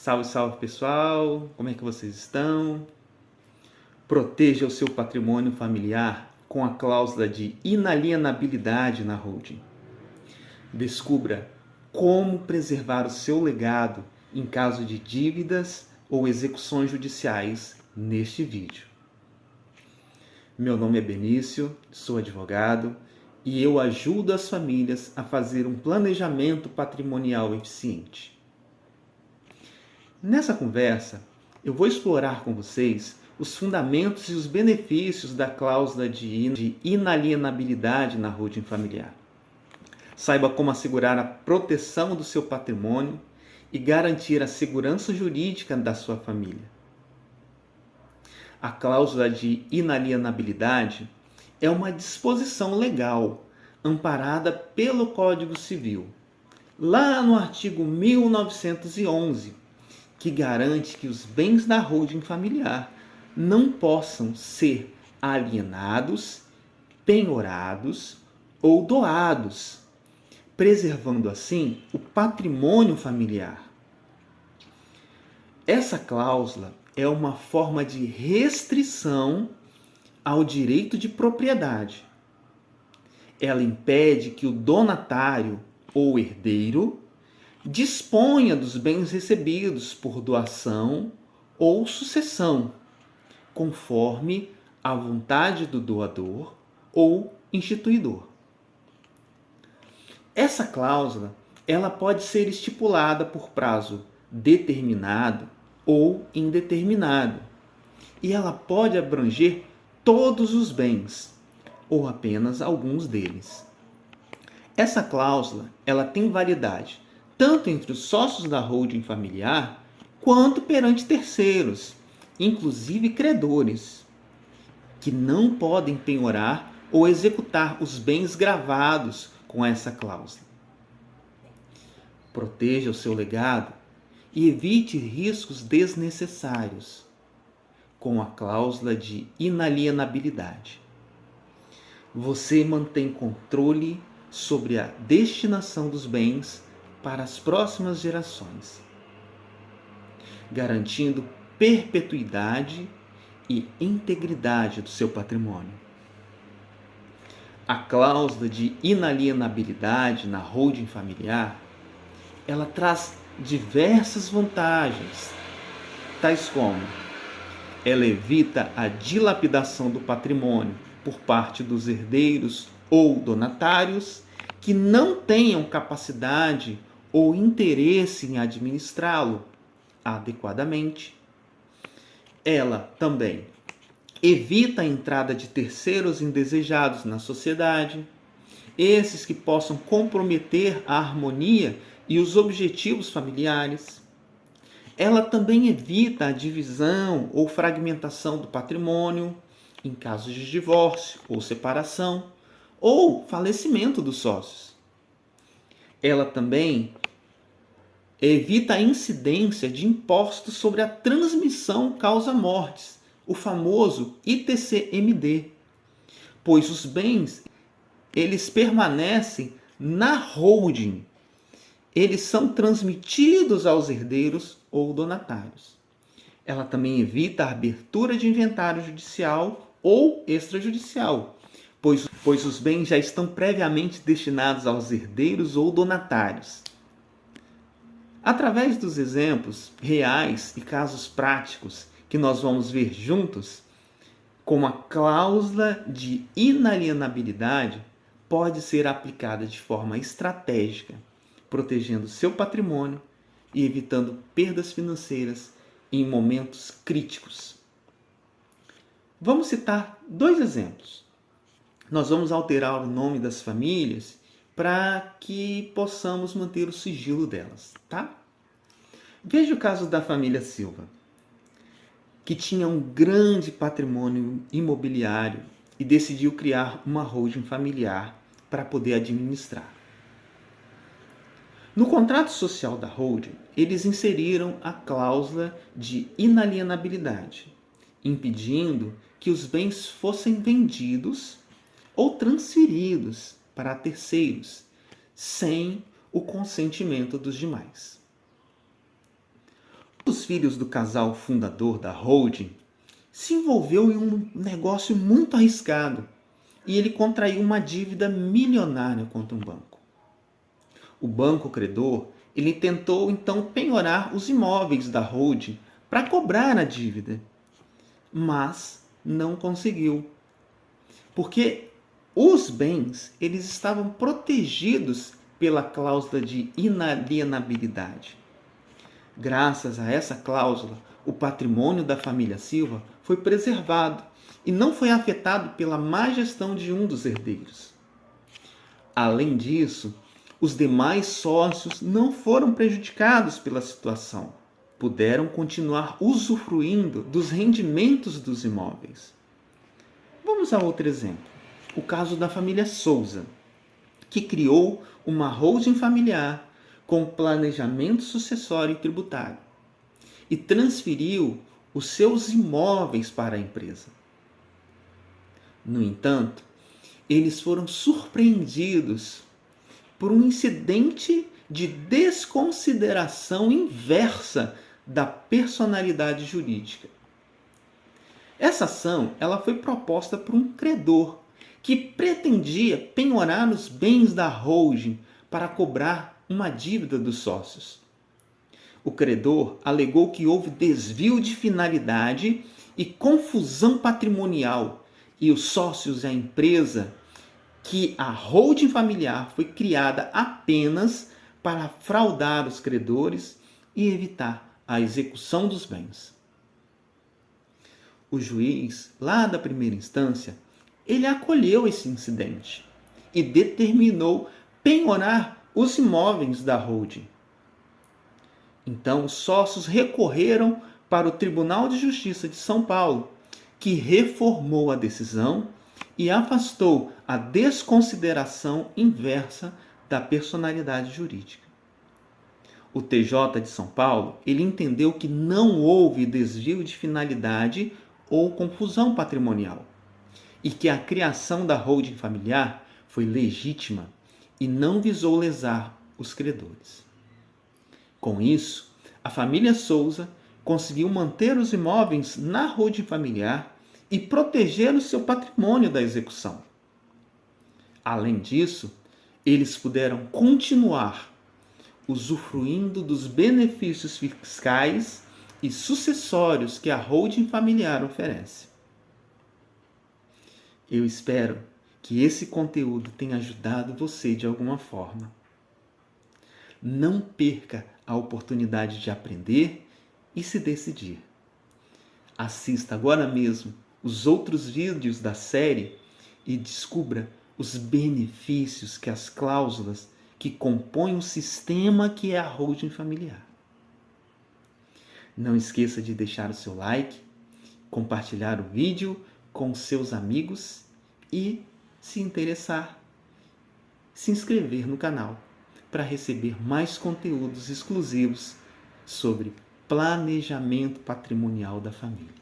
Salve, salve pessoal! Como é que vocês estão? Proteja o seu patrimônio familiar com a cláusula de inalienabilidade na holding. Descubra como preservar o seu legado em caso de dívidas ou execuções judiciais neste vídeo. Meu nome é Benício, sou advogado e eu ajudo as famílias a fazer um planejamento patrimonial eficiente. Nessa conversa, eu vou explorar com vocês os fundamentos e os benefícios da cláusula de inalienabilidade na holding familiar. Saiba como assegurar a proteção do seu patrimônio e garantir a segurança jurídica da sua família. A cláusula de inalienabilidade é uma disposição legal amparada pelo Código Civil, lá no artigo 1911, que garante que os bens da holding familiar não possam ser alienados, penhorados ou doados, preservando assim o patrimônio familiar. Essa cláusula é uma forma de restrição ao direito de propriedade. Ela impede que o donatário ou herdeiro disponha dos bens recebidos por doação ou sucessão, conforme a vontade do doador ou instituidor. Essa cláusula, ela pode ser estipulada por prazo determinado ou indeterminado, e ela pode abranger todos os bens ou apenas alguns deles. Essa cláusula, ela tem validade tanto entre os sócios da holding familiar, quanto perante terceiros, inclusive credores, que não podem penhorar ou executar os bens gravados com essa cláusula. Proteja o seu legado e evite riscos desnecessários com a cláusula de inalienabilidade. Você mantém controle sobre a destinação dos bens para as próximas gerações, garantindo perpetuidade e integridade do seu patrimônio. A cláusula de inalienabilidade na holding familiar, ela traz diversas vantagens, tais como ela evita a dilapidação do patrimônio por parte dos herdeiros ou donatários que não tenham capacidade ou interesse em administrá-lo adequadamente. Ela também evita a entrada de terceiros indesejados na sociedade, esses que possam comprometer a harmonia e os objetivos familiares. Ela também evita a divisão ou fragmentação do patrimônio em casos de divórcio ou separação ou falecimento dos sócios. Ela também evita a incidência de impostos sobre a transmissão causa-mortes, o famoso ITCMD, pois os bens eles permanecem na holding, eles são transmitidos aos herdeiros ou donatários. Ela também evita a abertura de inventário judicial ou extrajudicial, pois os bens já estão previamente destinados aos herdeiros ou donatários. Através dos exemplos reais e casos práticos que nós vamos ver juntos, como a cláusula de inalienabilidade pode ser aplicada de forma estratégica, protegendo seu patrimônio e evitando perdas financeiras em momentos críticos. Vamos citar 2 exemplos. Nós vamos alterar o nome das famílias para que possamos manter o sigilo delas, tá? Veja o caso da família Silva, que tinha um grande patrimônio imobiliário e decidiu criar uma holding familiar para poder administrar. No contrato social da holding, eles inseriram a cláusula de inalienabilidade, impedindo que os bens fossem vendidos ou transferidos para terceiros, sem o consentimento dos demais. dos filhos do casal fundador da holding se envolveu em um negócio muito arriscado e ele contraiu uma dívida milionária contra um banco. O banco credor, ele tentou então penhorar os imóveis da holding para cobrar a dívida, mas não conseguiu, porque os bens eles estavam protegidos pela cláusula de inalienabilidade. Graças a essa cláusula, o patrimônio da família Silva foi preservado e não foi afetado pela má gestão de um dos herdeiros. Além disso, os demais sócios não foram prejudicados pela situação. Puderam continuar usufruindo dos rendimentos dos imóveis. Vamos a outro exemplo. O caso da família Souza, que criou uma holding familiar com planejamento sucessório e tributário e transferiu os seus imóveis para a empresa. No entanto, eles foram surpreendidos por um incidente de desconsideração inversa da personalidade jurídica. Essa ação ela foi proposta por um credor que pretendia penhorar os bens da holding para cobrar uma dívida dos sócios. O credor alegou que houve desvio de finalidade e confusão patrimonial e os sócios e a empresa que a holding familiar foi criada apenas para fraudar os credores e evitar a execução dos bens. O juiz, lá da primeira instância, ele acolheu esse incidente e determinou penhorar os imóveis da holding. Então, os sócios recorreram para o Tribunal de Justiça de São Paulo, que reformou a decisão e afastou a desconsideração inversa da personalidade jurídica. O TJ de São Paulo, ele entendeu que não houve desvio de finalidade ou confusão patrimonial e que a criação da holding familiar foi legítima e não visou lesar os credores. Com isso, a família Souza conseguiu manter os imóveis na holding familiar e proteger o seu patrimônio da execução. Além disso, eles puderam continuar usufruindo dos benefícios fiscais e sucessórios que a holding familiar oferece. Eu espero que esse conteúdo tenha ajudado você de alguma forma. Não perca a oportunidade de aprender e se decidir. Assista agora mesmo os outros vídeos da série e descubra os benefícios que as cláusulas que compõem o sistema que é a holding familiar. Não esqueça de deixar o seu like, compartilhar o vídeo com seus amigos e, se interessar, se inscrever no canal para receber mais conteúdos exclusivos sobre planejamento patrimonial da família.